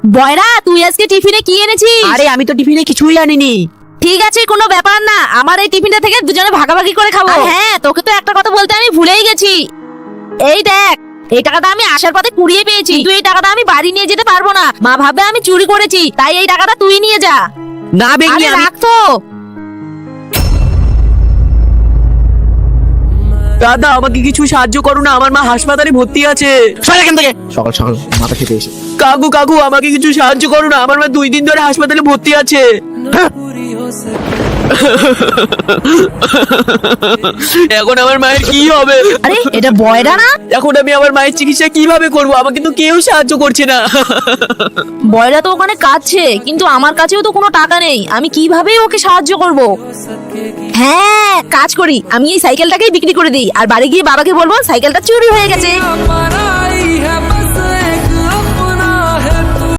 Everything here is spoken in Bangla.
বয়রা, তুই আজকে টিফিনে কি এনেছিস? আরে আমি তো টিফিনে কিছুই আনিনি। ঠিক আছে, কোনো ব্যাপার না, আমার এই টিফিনটা থেকে দুজনে ভাগাভাগি করে খাবো। আর হ্যাঁ, তোকে তো একটা কথা বলতে আমি ভুলেই গেছি। এই দেখ, এই টাকাটা আমি আসার পথে কুড়িয়ে পেয়েছি, কিন্তু এই টাকাটা আমি বাড়ি নিয়ে যেতে পারবো না। মা ভাববে আমি চুরি করেছি, তাই এই টাকাটা তুই নিয়ে যা। না বেগনি, আরে আমি রাখ তো। দাদা আমাকে কিছু সাহায্য করো না, আমার মা হাসপাতালে ভর্তি আছে। সর এখান থেকে, সকাল সকাল মাথা খেতে এসে। কাকু কাকু আমাকে কিছু সাহায্য করো না, আমার মা 2 দিন ধরে হাসপাতালে ভর্তি আছে। এখন আমার মায়ের কি হবে? আরে এটা বয়রা না? এখন আমি আমার মায়ের চিকিৎসা কিভাবে করব? আমাকে তো কেউ সাহায্য করছে না। বয়রা তো ওখানে কাঁদছে, কিন্তু আমার কাছেও তো কোনো টাকা নেই, আমি কিভাবে ওকে সাহায্য করব? হ্যাঁ, কাজ করি, আমি এই সাইকেলটাকেই বিক্রি করে দিই, আর বাড়ি গিয়ে বাবাকে বলবো সাইকেলটা চুরি হয়ে গেছে।